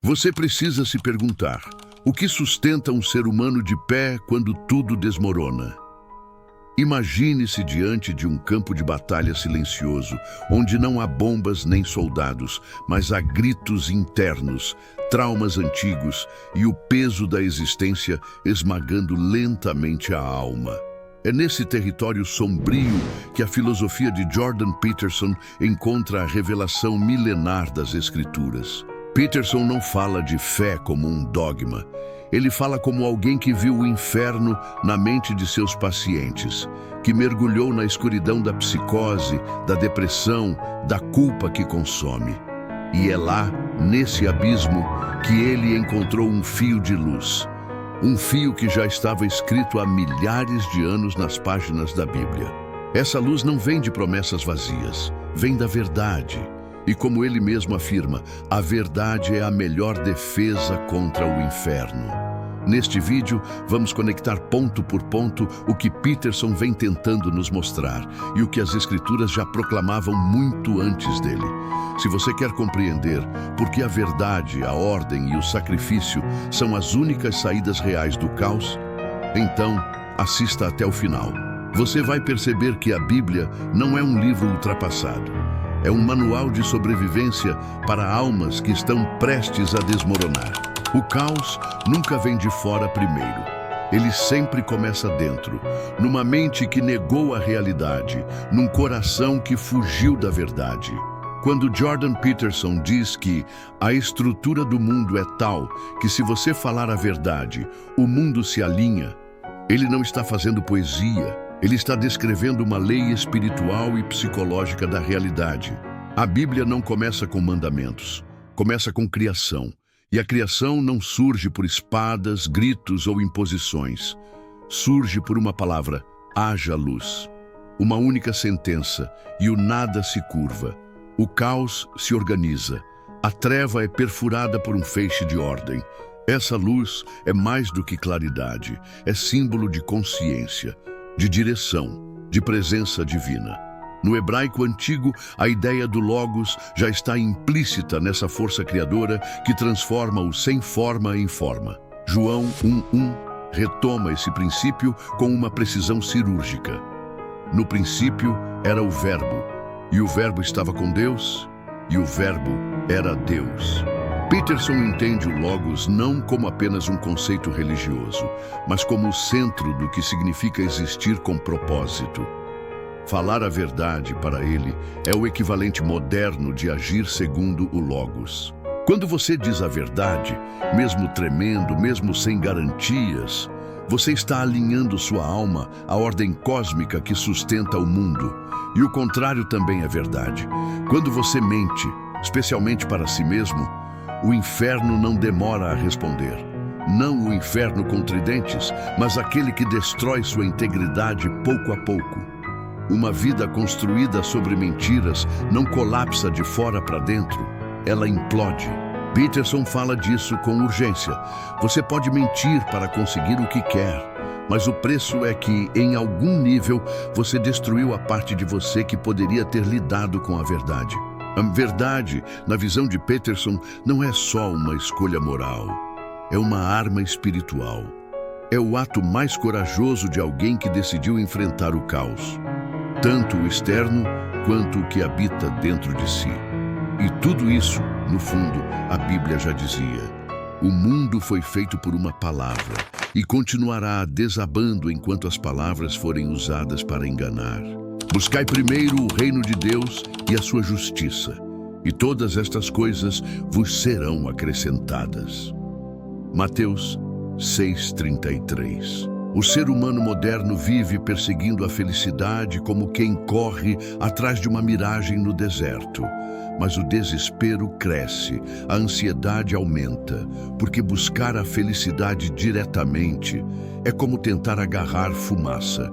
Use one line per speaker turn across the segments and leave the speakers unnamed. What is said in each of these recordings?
Você precisa se perguntar: o que sustenta um ser humano de pé quando tudo desmorona? Imagine-se diante de um campo de batalha silencioso, onde não há bombas nem soldados, mas há gritos internos, traumas antigos e o peso da existência esmagando lentamente a alma. É nesse território sombrio que a filosofia de Jordan Peterson encontra a revelação milenar das Escrituras. Peterson não fala de fé como um dogma. Ele fala como alguém que viu o inferno na mente de seus pacientes, que mergulhou na escuridão da psicose, da depressão, da culpa que consome. E é lá, nesse abismo, que ele encontrou um fio de luz. Um fio que já estava escrito há milhares de anos nas páginas da Bíblia. Essa luz não vem de promessas vazias, vem da verdade. E como ele mesmo afirma, a verdade é a melhor defesa contra o inferno. Neste vídeo, vamos conectar ponto por ponto o que Peterson vem tentando nos mostrar e o que as Escrituras já proclamavam muito antes dele. Se você quer compreender por que a verdade, a ordem e o sacrifício são as únicas saídas reais do caos, então assista até o final. Você vai perceber que a Bíblia não é um livro ultrapassado. É um manual de sobrevivência para almas que estão prestes a desmoronar. O caos nunca vem de fora primeiro. Ele sempre começa dentro, numa mente que negou a realidade, num coração que fugiu da verdade. Quando Jordan Peterson diz que a estrutura do mundo é tal que se você falar a verdade, o mundo se alinha, ele não está fazendo poesia. Ele está descrevendo uma lei espiritual e psicológica da realidade. A Bíblia não começa com mandamentos, começa com criação. E a criação não surge por espadas, gritos ou imposições. Surge por uma palavra: haja luz. Uma única sentença, e o nada se curva. O caos se organiza. A treva é perfurada por um feixe de ordem. Essa luz é mais do que claridade, é símbolo de consciência, de direção, de presença divina. No hebraico antigo, a ideia do Logos já está implícita nessa força criadora que transforma o sem forma em forma. João 1:1 retoma esse princípio com uma precisão cirúrgica. No princípio era o Verbo, e o Verbo estava com Deus, e o Verbo era Deus. Peterson entende o Logos não como apenas um conceito religioso, mas como o centro do que significa existir com propósito. Falar a verdade, para ele, é o equivalente moderno de agir segundo o Logos. Quando você diz a verdade, mesmo tremendo, mesmo sem garantias, você está alinhando sua alma à ordem cósmica que sustenta o mundo. E o contrário também é verdade. Quando você mente, especialmente para si mesmo, o inferno não demora a responder. Não o inferno com tridentes, mas aquele que destrói sua integridade pouco a pouco. Uma vida construída sobre mentiras não colapsa de fora para dentro, ela implode. Peterson fala disso com urgência. Você pode mentir para conseguir o que quer, mas o preço é que, em algum nível, você destruiu a parte de você que poderia ter lidado com a verdade. A verdade, na visão de Peterson, não é só uma escolha moral. É uma arma espiritual. É o ato mais corajoso de alguém que decidiu enfrentar o caos. Tanto o externo quanto o que habita dentro de si. E tudo isso, no fundo, a Bíblia já dizia. O mundo foi feito por uma palavra e continuará desabando enquanto as palavras forem usadas para enganar. Buscai primeiro o reino de Deus e a sua justiça, e todas estas coisas vos serão acrescentadas. Mateus 6:33. O ser humano moderno vive perseguindo a felicidade como quem corre atrás de uma miragem no deserto. Mas o desespero cresce, a ansiedade aumenta, porque buscar a felicidade diretamente é como tentar agarrar fumaça.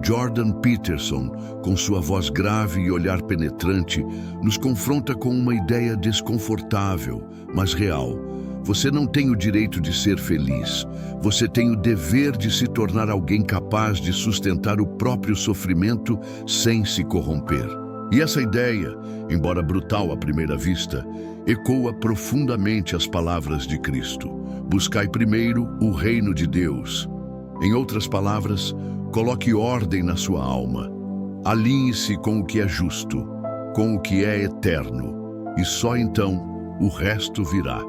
Jordan Peterson, com sua voz grave e olhar penetrante, nos confronta com uma ideia desconfortável, mas real. Você não tem o direito de ser feliz. Você tem o dever de se tornar alguém capaz de sustentar o próprio sofrimento sem se corromper. E essa ideia, embora brutal à primeira vista, ecoa profundamente as palavras de Cristo. Buscai primeiro o reino de Deus. Em outras palavras, coloque ordem na sua alma. Alinhe-se com o que é justo, com o que é eterno, e só então o resto virá.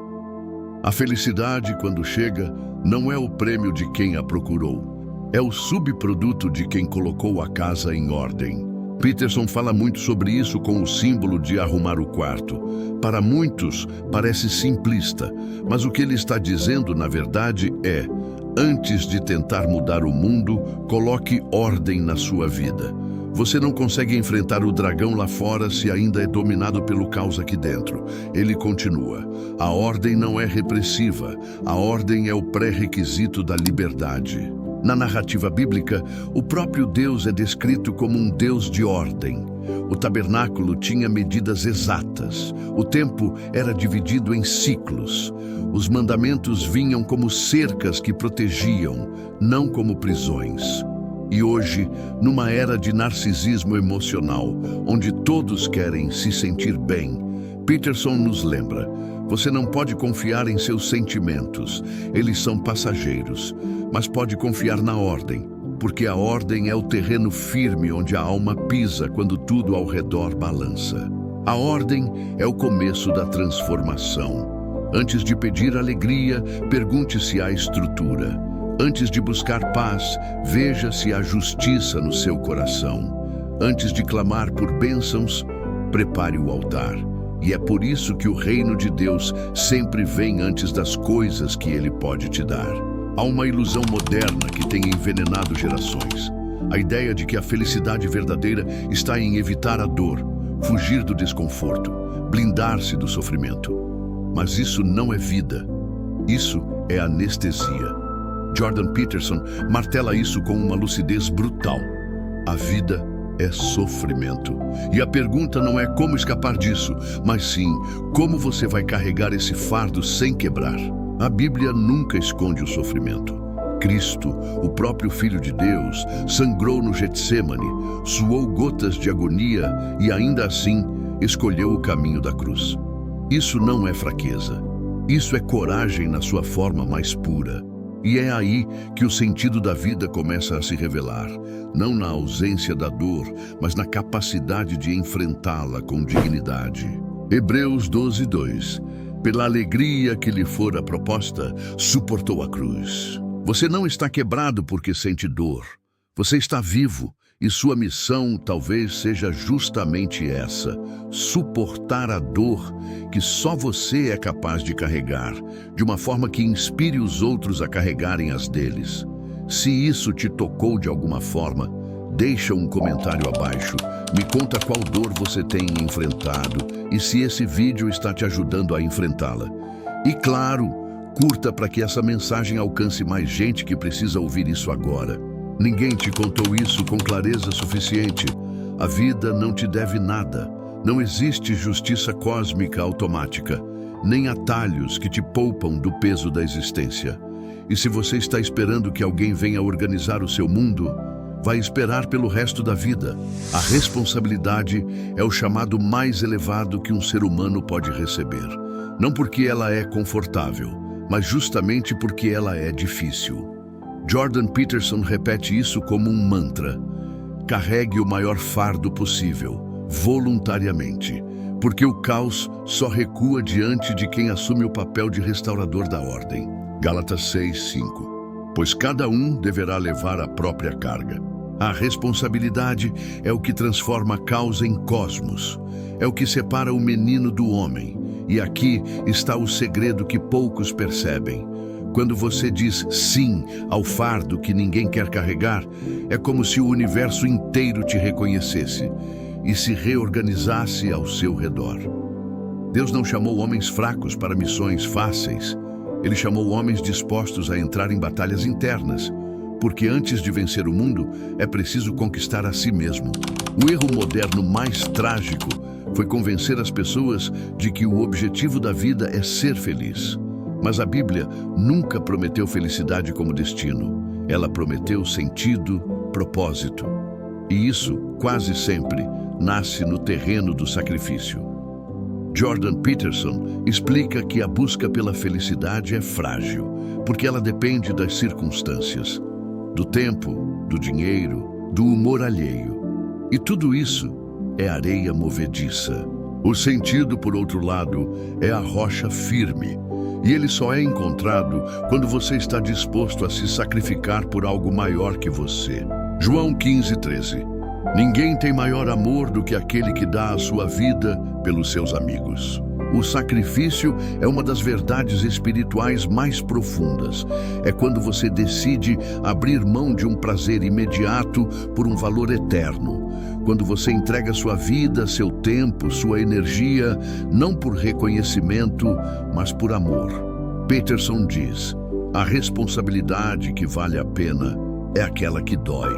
A felicidade, quando chega, não é o prêmio de quem a procurou. É o subproduto de quem colocou a casa em ordem. Peterson fala muito sobre isso com o símbolo de arrumar o quarto. Para muitos, parece simplista, mas o que ele está dizendo, na verdade, é: antes de tentar mudar o mundo, coloque ordem na sua vida. Você não consegue enfrentar o dragão lá fora se ainda é dominado pelo caos aqui dentro. Ele continua: a ordem não é repressiva, a ordem é o pré-requisito da liberdade. Na narrativa bíblica, o próprio Deus é descrito como um Deus de ordem. O tabernáculo tinha medidas exatas. O tempo era dividido em ciclos. Os mandamentos vinham como cercas que protegiam, não como prisões. E hoje, numa era de narcisismo emocional, onde todos querem se sentir bem, Peterson nos lembra: você não pode confiar em seus sentimentos, eles são passageiros, mas pode confiar na ordem, porque a ordem é o terreno firme onde a alma pisa quando tudo ao redor balança. A ordem é o começo da transformação. Antes de pedir alegria, pergunte se há estrutura. Antes de buscar paz, veja se há justiça no seu coração. Antes de clamar por bênçãos, prepare o altar. E é por isso que o reino de Deus sempre vem antes das coisas que Ele pode te dar. Há uma ilusão moderna que tem envenenado gerações. A ideia de que a felicidade verdadeira está em evitar a dor, fugir do desconforto, blindar-se do sofrimento. Mas isso não é vida. Isso é anestesia. Jordan Peterson martela isso com uma lucidez brutal. A vida é sofrimento. E a pergunta não é como escapar disso, mas sim como você vai carregar esse fardo sem quebrar. A Bíblia nunca esconde o sofrimento. Cristo, o próprio Filho de Deus, sangrou no Getsêmani, suou gotas de agonia e ainda assim escolheu o caminho da cruz. Isso não é fraqueza. Isso é coragem na sua forma mais pura. E é aí que o sentido da vida começa a se revelar, não na ausência da dor, mas na capacidade de enfrentá-la com dignidade. Hebreus 12:2. Pela alegria que lhe fora proposta, suportou a cruz. Você não está quebrado porque sente dor. Você está vivo, e sua missão talvez seja justamente essa: suportar a dor que só você é capaz de carregar, de uma forma que inspire os outros a carregarem as deles. Se isso te tocou de alguma forma, deixa um comentário abaixo. Me conta qual dor você tem enfrentado e se esse vídeo está te ajudando a enfrentá-la. E claro, curta para que essa mensagem alcance mais gente que precisa ouvir isso agora. Ninguém te contou isso com clareza suficiente. A vida não te deve nada. Não existe justiça cósmica automática, nem atalhos que te poupam do peso da existência. E se você está esperando que alguém venha organizar o seu mundo, vai esperar pelo resto da vida. A responsabilidade é o chamado mais elevado que um ser humano pode receber. Não porque ela é confortável, mas justamente porque ela é difícil. Jordan Peterson repete isso como um mantra: carregue o maior fardo possível, voluntariamente, porque o caos só recua diante de quem assume o papel de restaurador da ordem. Gálatas 6:5. Pois cada um deverá levar a própria carga. A responsabilidade é o que transforma a causa em cosmos, é o que separa o menino do homem. E aqui está o segredo que poucos percebem. Quando você diz sim ao fardo que ninguém quer carregar, é como se o universo inteiro te reconhecesse e se reorganizasse ao seu redor. Deus não chamou homens fracos para missões fáceis. Ele chamou homens dispostos a entrar em batalhas internas, porque antes de vencer o mundo, é preciso conquistar a si mesmo. O erro moderno mais trágico foi convencer as pessoas de que o objetivo da vida é ser feliz. Mas a Bíblia nunca prometeu felicidade como destino. Ela prometeu sentido, propósito. E isso, quase sempre, nasce no terreno do sacrifício. Jordan Peterson explica que a busca pela felicidade é frágil, porque ela depende das circunstâncias, do tempo, do dinheiro, do humor alheio. E tudo isso é areia movediça. O sentido, por outro lado, é a rocha firme, e ele só é encontrado quando você está disposto a se sacrificar por algo maior que você. João 15:13. Ninguém tem maior amor do que aquele que dá a sua vida pelos seus amigos. O sacrifício é uma das verdades espirituais mais profundas. É quando você decide abrir mão de um prazer imediato por um valor eterno. Quando você entrega sua vida, seu tempo, sua energia, não por reconhecimento, mas por amor. Peterson diz: a responsabilidade que vale a pena é aquela que dói,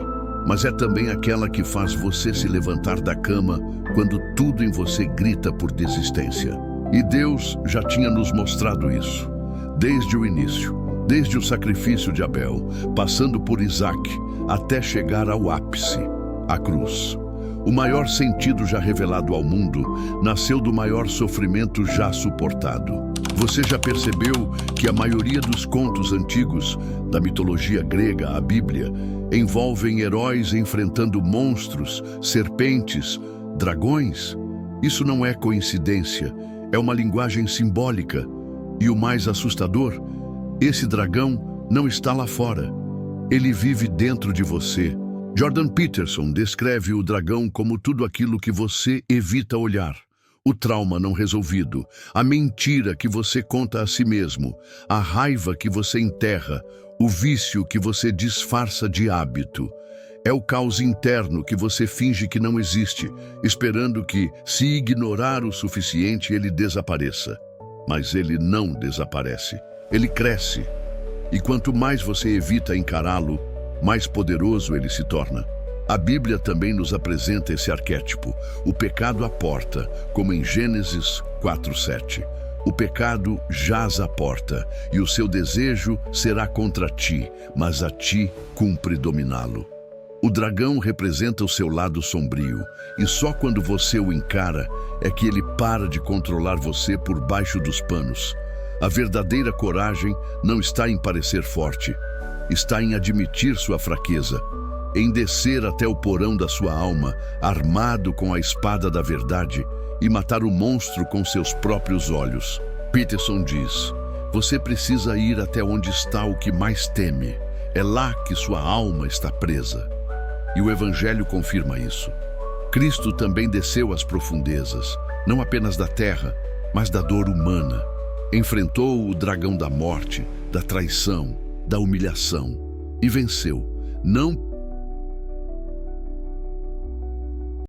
mas é também aquela que faz você se levantar da cama quando tudo em você grita por desistência. E Deus já tinha nos mostrado isso, desde o início, desde o sacrifício de Abel, passando por Isaac, até chegar ao ápice, a cruz. O maior sentido já revelado ao mundo nasceu do maior sofrimento já suportado. Você já percebeu que a maioria dos contos antigos, da mitologia grega à Bíblia, envolvem heróis enfrentando monstros, serpentes, dragões? Isso não é coincidência, é uma linguagem simbólica. E o mais assustador, esse dragão não está lá fora. Ele vive dentro de você. Jordan Peterson descreve o dragão como tudo aquilo que você evita olhar. O trauma não resolvido, a mentira que você conta a si mesmo, a raiva que você enterra, o vício que você disfarça de hábito. É o caos interno que você finge que não existe, esperando que, se ignorar o suficiente, ele desapareça. Mas ele não desaparece. Ele cresce. E quanto mais você evita encará-lo, mais poderoso ele se torna. A Bíblia também nos apresenta esse arquétipo, o pecado à porta, como em Gênesis 4:7. O pecado jaz à porta, e o seu desejo será contra ti, mas a ti cumpre dominá-lo. O dragão representa o seu lado sombrio, e só quando você o encara é que ele para de controlar você por baixo dos panos. A verdadeira coragem não está em parecer forte, está em admitir sua fraqueza, em descer até o porão da sua alma, armado com a espada da verdade, e matar o monstro com seus próprios olhos. Peterson diz: você precisa ir até onde está o que mais teme. É lá que sua alma está presa. E o Evangelho confirma isso. Cristo também desceu às profundezas, não apenas da terra, mas da dor humana. Enfrentou o dragão da morte, da traição, da humilhação, e venceu, não